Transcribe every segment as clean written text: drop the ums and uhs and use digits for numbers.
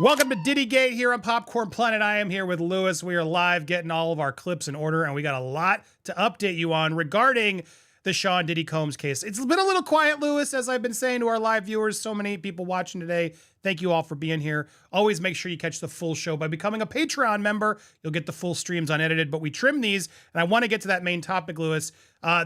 Welcome to Diddy Gate here on Popcorn Planet. I am here with Lewis. We are live getting all of our clips in order, and we got a lot to update you on regarding the Sean Diddy Combs case. It's been a little quiet, Lewis, as I've been saying to our live viewers. So many people watching today. Thank you all for being here. Always make sure you catch the full show by becoming a Patreon member. You'll get the full streams unedited, but we trim these, and I want to get to that main topic, Lewis.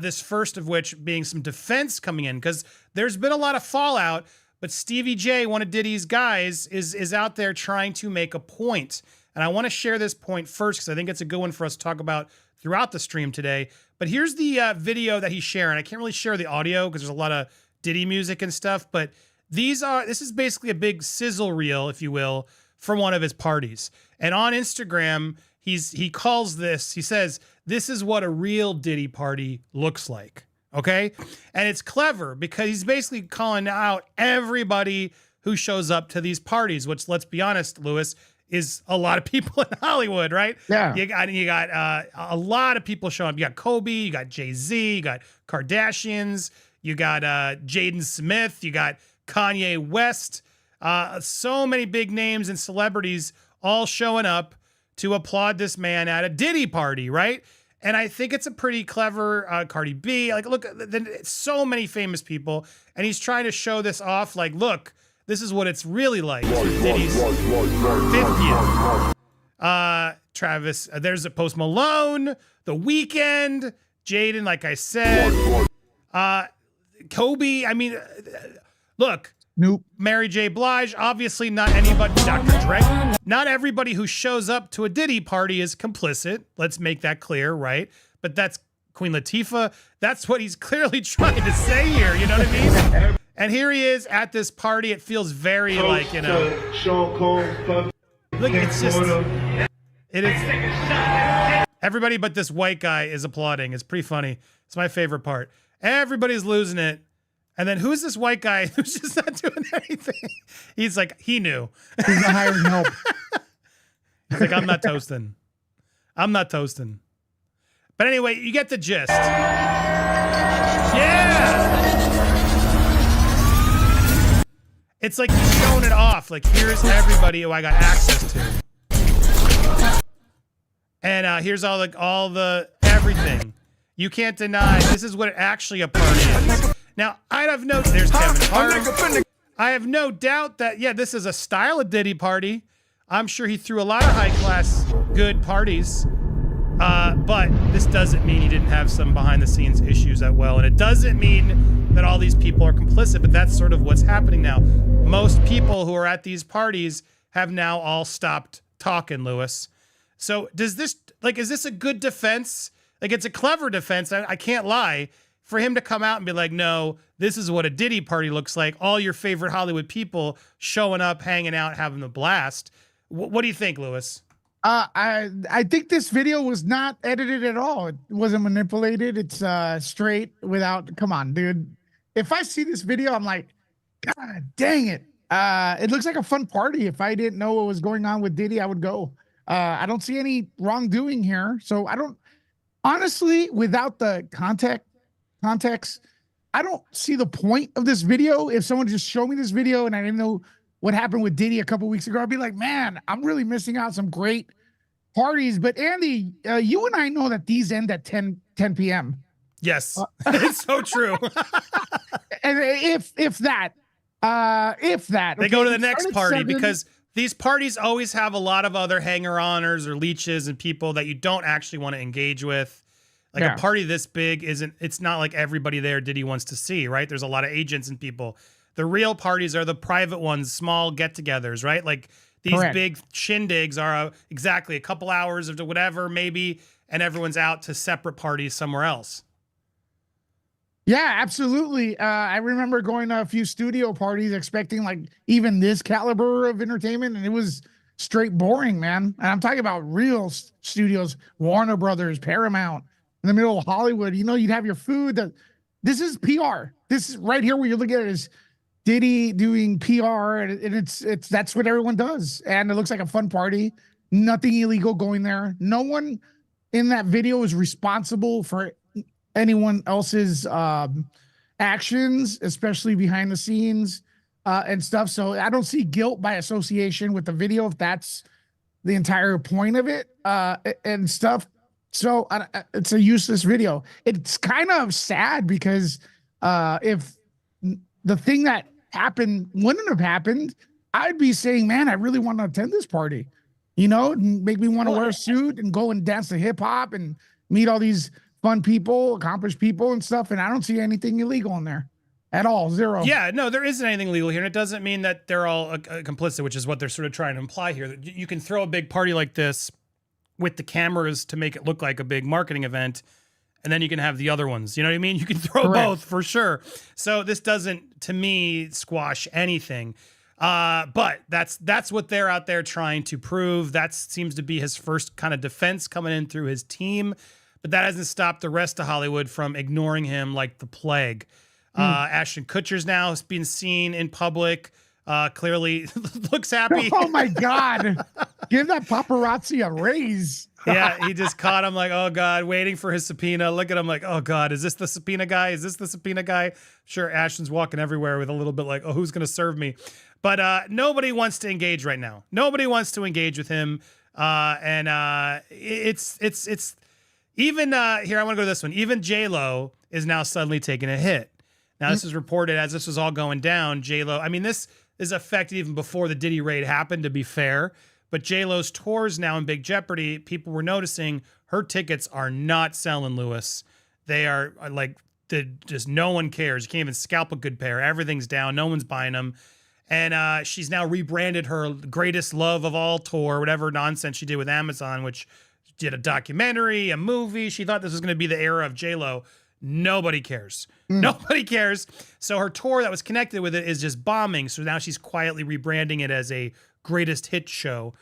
This first of which being some defense coming in, because there's been a lot of fallout. But Stevie J, one of Diddy's guys, is out there trying to make a point. And I want to share this point first because I think it's a good one for us to talk about throughout the stream today. But here's the video that he's sharing. I can't really share the audio because there's a lot of Diddy music and stuff. But this is basically a big sizzle reel, if you will, from one of his parties. And on Instagram, he says, this is what a real Diddy party looks like. Okay. And it's clever because he's basically calling out everybody who shows up to these parties, which, let's be honest, Lewis, is a lot of people in Hollywood, right? Yeah. You got a lot of people showing up. You got Kobe, you got Jay-Z, you got Kardashians, you got Jaden Smith, you got Kanye West. So many big names and celebrities all showing up to applaud this man at a Diddy party, right? And I think it's a pretty clever Cardi B. Like, look, so many famous people. And he's trying to show this off. Like, look, this is what it's really like. Diddy's 50th. Travis, there's a Post Malone, The Weeknd, Jaden, like I said. Kobe, I mean, look. Nope. Mary J. Blige, obviously not anybody, Dr. Dre. Not everybody who shows up to a Diddy party is complicit. Let's make that clear, right? But that's Queen Latifah. That's what he's clearly trying to say here, you know what I mean? And here he is at this party. It feels very like, you know. Look, it's just, it is. Everybody but this white guy is applauding. It's pretty funny. It's my favorite part. Everybody's losing it. And then who's this white guy who's just not doing anything? He's like, he knew. He's not hiring help. He's like, I'm not toasting. I'm not toasting. But anyway, you get the gist. Yeah! It's like he's showing it off. Like, here's everybody who I got access to. And here's all the everything. You can't deny this is what actually a party is. Now, I have no, there's Kevin Hart. I have no doubt that, yeah, this is a style of Diddy party. I'm sure he threw a lot of high-class, good parties. But this doesn't mean he didn't have some behind-the-scenes issues as well. And it doesn't mean that all these people are complicit, but that's sort of what's happening now. Most people who are at these parties have now all stopped talking, Lewis. So does this, like, is this a good defense? Like, it's a clever defense, I can't lie. For him to come out and be like, no, this is what a Diddy party looks like. All your favorite Hollywood people showing up, hanging out, having a blast. What do you think, Lewis? I think this video was not edited at all. It wasn't manipulated. It's straight without, come on, dude. If I see this video, I'm like, God dang it. It looks like a fun party. If I didn't know what was going on with Diddy, I would go. I don't see any wrongdoing here. So I don't, honestly, without the context, I don't see the point of this video. If someone just showed me this video and I didn't know what happened with Diddy a couple weeks ago, I'd be like, man, I'm really missing out some great parties. But Andy, you and I know that these end at 10 p.m. Yes, it's so true. And if that, they go to the next party because these parties always have a lot of other hanger-oners or leeches and people that you don't actually want to engage with. Like, yeah. A party this big it's not like everybody there Diddy wants to see, right? There's a lot of agents and people. The real parties are the private ones, small get-togethers, right? Like, these Correct. Big shindigs are exactly a couple hours of whatever, maybe, and everyone's out to separate parties somewhere else. Yeah, absolutely. I remember going to a few studio parties expecting like even this caliber of entertainment, and it was straight boring, man. And I'm talking about real studios, Warner Brothers, Paramount, in the middle of Hollywood. You know, you'd have your food. This is PR. This is right here where you look at it is Diddy doing PR, and it's that's what everyone does. And it looks like a fun party. Nothing illegal going there. No one in that video is responsible for anyone else's actions, especially behind the scenes. and stuff. So I don't see guilt by association with the video if that's the entire point of it, and stuff. So it's a useless video. It's kind of sad because if the thing that happened wouldn't have happened, I'd be saying, man, I really want to attend this party, and make me want to wear a suit and go and dance to hip hop and meet all these fun people, accomplished people and stuff. And I don't see anything illegal in there at all. Zero. Yeah, no, there isn't anything legal here. And it doesn't mean that they're all complicit, which is what they're sort of trying to imply here. That you can throw a big party like this with the cameras to make it look like a big marketing event, and then you can have the other ones. You know what I mean? You can throw both for sure. So this doesn't, to me, squash anything. But that's what they're out there trying to prove. That seems to be his first kind of defense coming in through his team. But that hasn't stopped the rest of Hollywood from ignoring him like the plague. Ashton Kutcher's now being seen in public. Clearly looks happy. Oh my God. Give that paparazzi a raise. Yeah, he just caught him like, oh God, waiting for his subpoena. Look at him like, oh God, is this the subpoena guy? Is this the subpoena guy? Sure, Ashton's walking everywhere with a little bit like, oh, who's going to serve me? But nobody wants to engage right now. Nobody wants to engage with him. It's even here, I want to go to this one. Even J-Lo is now suddenly taking a hit. Now, this is reported as this was all going down. J-Lo, I mean, this is affected even before the Diddy raid happened, to be fair. But J-Lo's tours now in big jeopardy. People were noticing her tickets are not selling, Lewis. They are like, just no one cares. You can't even scalp a good pair. Everything's down. No one's buying them. And she's now rebranded her greatest love of all tour, whatever nonsense she did with Amazon, which did a documentary, a movie. She thought this was going to be the era of J-Lo. Nobody cares. Nobody cares. So her tour that was connected with it is just bombing. So now she's quietly rebranding it as a greatest hit show.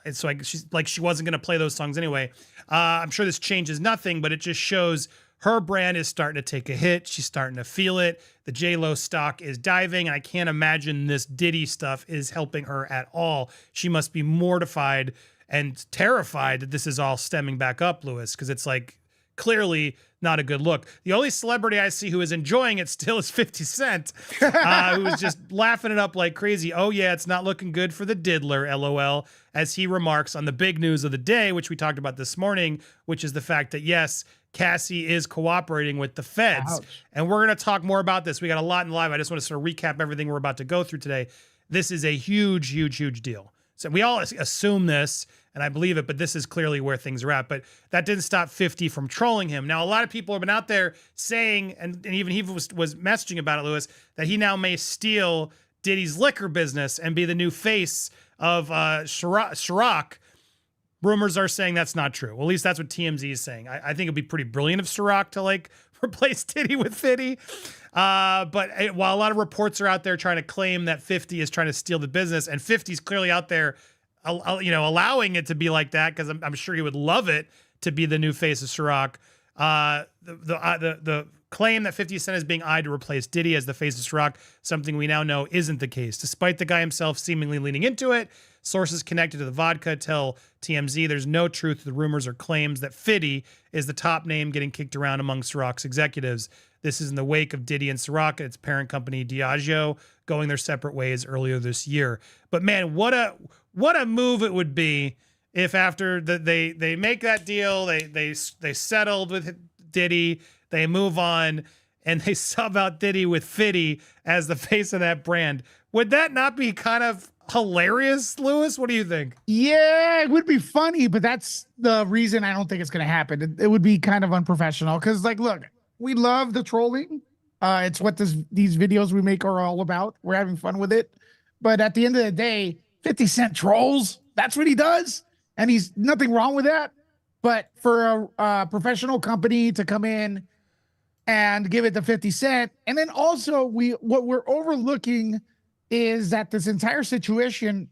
And so she's like, she wasn't going to play those songs anyway. I'm sure this changes nothing, but it just shows her brand is starting to take a hit. She's starting to feel it. The J-Lo stock is diving. And I can't imagine this Diddy stuff is helping her at all. She must be mortified and terrified that this is all stemming back up, Lewis, because it's like clearly not a good look. The only celebrity I see who is enjoying it still is 50 Cent, who is just laughing it up like crazy. Oh yeah, it's not looking good for the diddler, LOL, as he remarks on the big news of the day, which we talked about this morning, which is the fact that yes, Cassie is cooperating with the feds. Ouch. And we're going to talk more about this. We got a lot in live. I just want to sort of recap everything we're about to go through today. This is a huge, huge, huge deal. So we all assume this, and I believe it, but this is clearly where things are at. But that didn't stop 50 from trolling him. Now, a lot of people have been out there saying, and even he was messaging about it, Lewis, that he now may steal Diddy's liquor business and be the new face of Ciroc. Rumors are saying that's not true. Well, at least that's what TMZ is saying. I think it'd be pretty brilliant of Ciroc to like replace Diddy with 50. But while a lot of reports are out there trying to claim that 50 is trying to steal the business, and 50 is clearly out there, allowing it to be like that, because I'm sure he would love it to be the new face of Ciroc. The claim that 50 Cent is being eyed to replace Diddy as the face of Ciroc, something we now know isn't the case. Despite the guy himself seemingly leaning into it, sources connected to the vodka tell TMZ there's no truth to the rumors or claims that 50 is the top name getting kicked around among Ciroc's executives. This is in the wake of Diddy and Ciroc and its parent company Diageo going their separate ways earlier this year. But man, what a move it would be if after they make that deal, they settled with Diddy, they move on, and they sub out Diddy with 50 as the face of that brand. Would that not be kind of hilarious, Lewis? What do you think? Yeah, it would be funny, but that's the reason I don't think it's going to happen. It would be kind of unprofessional because, like, look, we love the trolling. It's what these videos we make are all about. We're having fun with it. But at the end of the day, 50 Cent trolls. That's what he does. And he's nothing wrong with that. But for a professional company to come in and give it to 50 Cent. And then also what we're overlooking is that this entire situation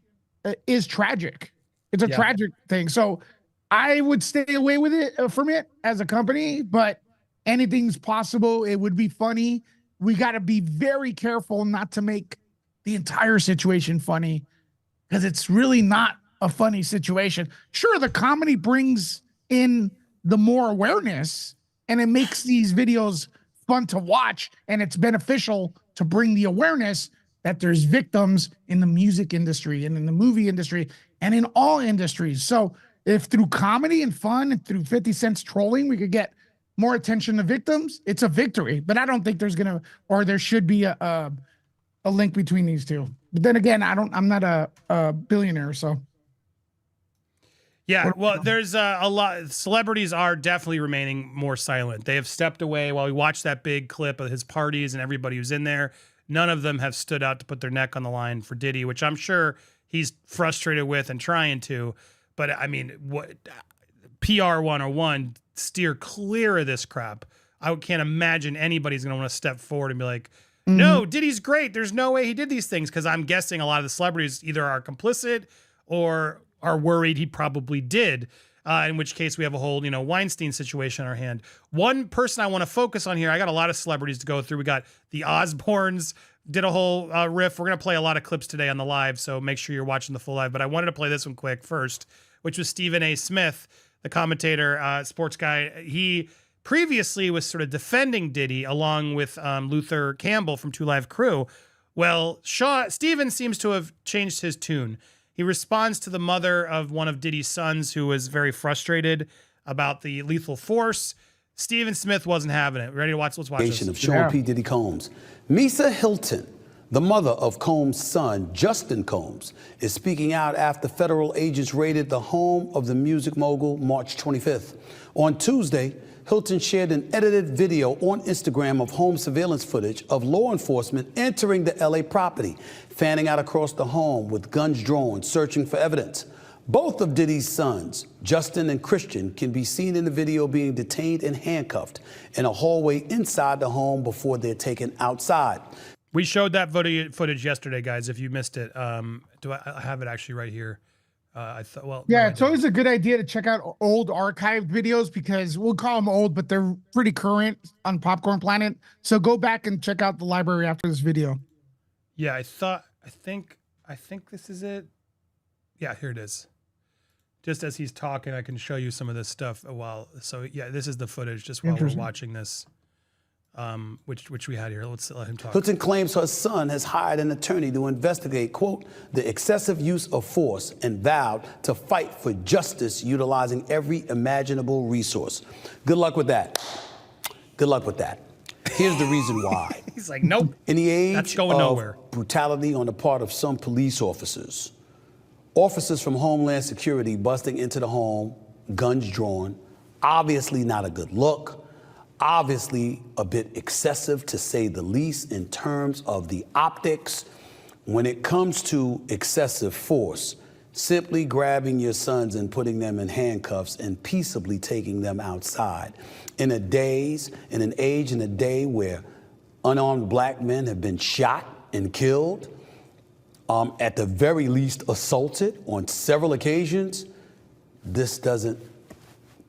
is tragic. It's a tragic thing. So I would stay away with it from it as a company, but anything's possible. It would be funny. We got to be very careful not to make the entire situation funny because it's really not a funny situation. Sure, the comedy brings in the more awareness and it makes these videos fun to watch and it's beneficial to bring the awareness. that there's victims in the music industry and in the movie industry and in all industries. So if through comedy and fun and through 50 Cent's trolling, we could get more attention to victims, it's a victory. But I don't think there's gonna, or there should be a link between these two. But then again, I'm not a billionaire, so. Yeah, well, there's a lot. Celebrities are definitely remaining more silent. They have stepped away while we watched that big clip of his parties and everybody who's in there. None of them have stood out to put their neck on the line for Diddy, which I'm sure he's frustrated with and trying to. But I mean, what PR 101, steer clear of this crap. I can't imagine anybody's going to want to step forward and be like, no, Diddy's great. There's no way he did these things, because I'm guessing a lot of the celebrities either are complicit or are worried he probably did, in which case we have a whole, Weinstein situation on our hand. One person I want to focus on here, I got a lot of celebrities to go through. We got the Osbournes, did a whole riff. We're going to play a lot of clips today on the live, so make sure you're watching the full live. But I wanted to play this one quick first, which was Stephen A. Smith, the commentator, sports guy. He previously was sort of defending Diddy along with Luther Campbell from 2 Live Crew. Well, Stephen seems to have changed his tune. He responds to the mother of one of Diddy's sons who was very frustrated about the lethal force. Stephen Smith wasn't having it. Ready to watch? Let's watch this. Of Sean P. Diddy Combs. Misa Hilton, the mother of Combs' son, Justin Combs, is speaking out after federal agents raided the home of the music mogul March 25th. On Tuesday, Hilton shared an edited video on Instagram of home surveillance footage of law enforcement entering the LA property, fanning out across the home with guns drawn, searching for evidence. Both of Diddy's sons, Justin and Christian, can be seen in the video being detained and handcuffed in a hallway inside the home before they're taken outside. We showed that footage yesterday, guys, if you missed it. Do I have it actually right here? I thought, well, yeah, no, it's always a good idea to check out old archived videos, because we'll call them old, but they're pretty current on Popcorn Planet. So go back and check out the library after this video. Yeah, I think this is it. Yeah, here it is. Just as he's talking, I can show you some of this stuff so yeah, this is the footage just while we're watching this. Which we had here. Let's let him talk. Hilton claims her son has hired an attorney to investigate, quote, the excessive use of force, and vowed to fight for justice utilizing every imaginable resource. Good luck with that. Good luck with that. Here's the reason why. He's like, nope. In the age that's going of nowhere. Brutality on the part of some police officers, officers from Homeland Security busting into the home, guns drawn, obviously not a good look. Obviously a bit excessive, to say the least, in terms of the optics. When it comes to excessive force, simply grabbing your sons and putting them in handcuffs and peaceably taking them outside. In an age and a day where unarmed black men have been shot and killed, at the very least assaulted on several occasions, this doesn't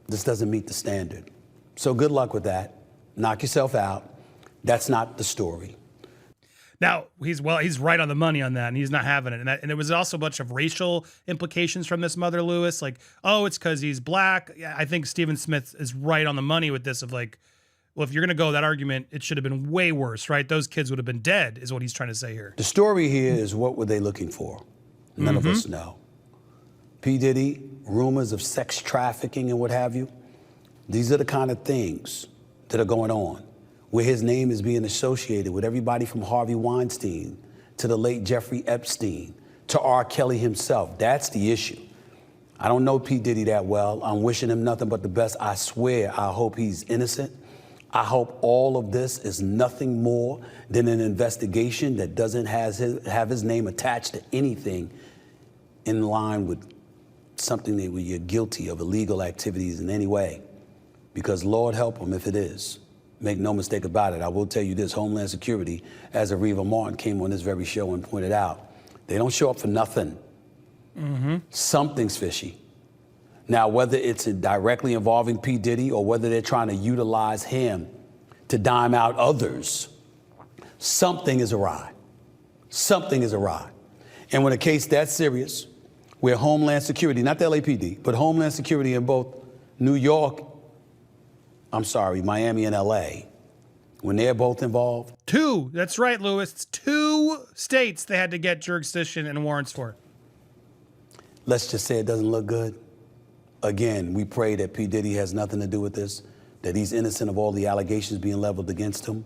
meet the standard. So good luck with that. Knock yourself out. That's not the story. Now, he's right on the money on that, and he's not having it. And there was also a bunch of racial implications from this mother, Lewis. Like, oh, it's because he's black. Yeah, I think Stephen Smith is right on the money with this of like, well, if you're going to go that argument, it should have been way worse, right? Those kids would have been dead, is what he's trying to say here. The story here is, what were they looking for? None of us know. P. Diddy, rumors of sex trafficking and what have you. These are the kind of things that are going on, where his name is being associated with everybody from Harvey Weinstein to the late Jeffrey Epstein to R. Kelly himself. That's the issue. I don't know P. Diddy that well. I'm wishing him nothing but the best. I swear, I hope he's innocent. I hope all of this is nothing more than an investigation that doesn't have his name attached to anything in line with something that you're guilty of illegal activities in any way. Because Lord help him if it is. Make no mistake about it. I will tell you this, Homeland Security, as Areva Martin came on this very show and pointed out, they don't show up for nothing. Something's fishy. Now, whether it's directly involving P. Diddy or whether they're trying to utilize him to dime out others, something is awry. Something is awry. And when a case that serious, where Homeland Security, not the LAPD, but Homeland Security in both Miami and LA, when they're both involved? 2. That's right, Lewis. It's 2 states they had to get jurisdiction and warrants for. Let's just say it doesn't look good. Again, we pray that P. Diddy has nothing to do with this, that he's innocent of all the allegations being leveled against him.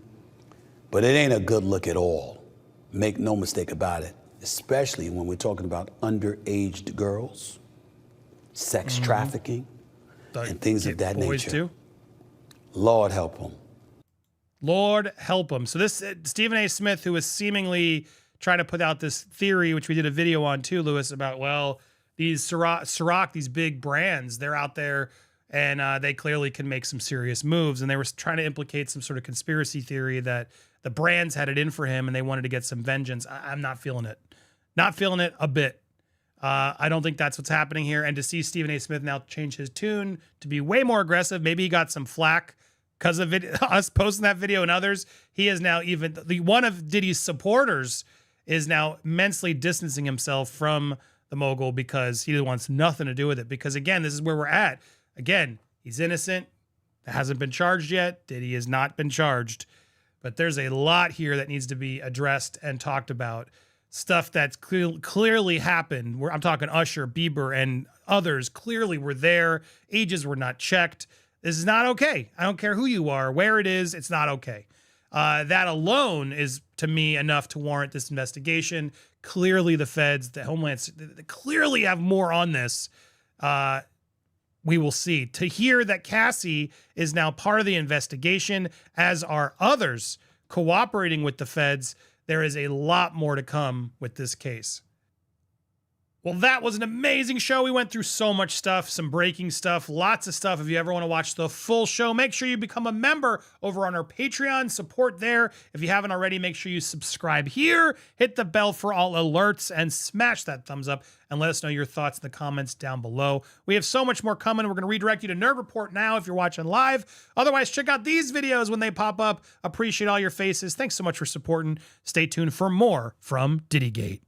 But it ain't a good look at all. Make no mistake about it, especially when we're talking about underage girls, sex trafficking, and things of that boys nature. Too. Lord help them. Lord help him. So this Stephen A. Smith, who was seemingly trying to put out this theory, which we did a video on too, Lewis, about, well, these Ciroc, these big brands, they're out there and they clearly can make some serious moves. And they were trying to implicate some sort of conspiracy theory that the brands had it in for him and they wanted to get some vengeance. I'm not feeling it. Not feeling it a bit. I don't think that's what's happening here. And to see Stephen A. Smith now change his tune to be way more aggressive, maybe he got some flack because of us posting that video and others. He is now one of Diddy's supporters is now immensely distancing himself from the mogul because he wants nothing to do with it. Because again, this is where we're at. Again, he's innocent. Hasn't been charged yet. Diddy has not been charged. But there's a lot here that needs to be addressed and talked about. Stuff that's clearly happened. I'm talking Usher, Bieber, and others clearly were there. Ages were not checked. This is not okay. I don't care who you are, where it is, it's not okay. That alone is, to me, enough to warrant this investigation. Clearly the feds, the Homeland, they clearly have more on this. We will see. To hear that Cassie is now part of the investigation, as are others cooperating with the feds, there is a lot more to come with this case. Well, that was an amazing show. We went through so much stuff, some breaking stuff, lots of stuff. If you ever want to watch the full show, make sure you become a member over on our Patreon. Support there. If you haven't already, make sure you subscribe here, hit the bell for all alerts, and smash that thumbs up and let us know your thoughts in the comments down below. We have so much more coming. We're going to redirect you to Nerd Report now if you're watching live. Otherwise, check out these videos when they pop up. Appreciate all your faces. Thanks so much for supporting. Stay tuned for more from DiddyGate.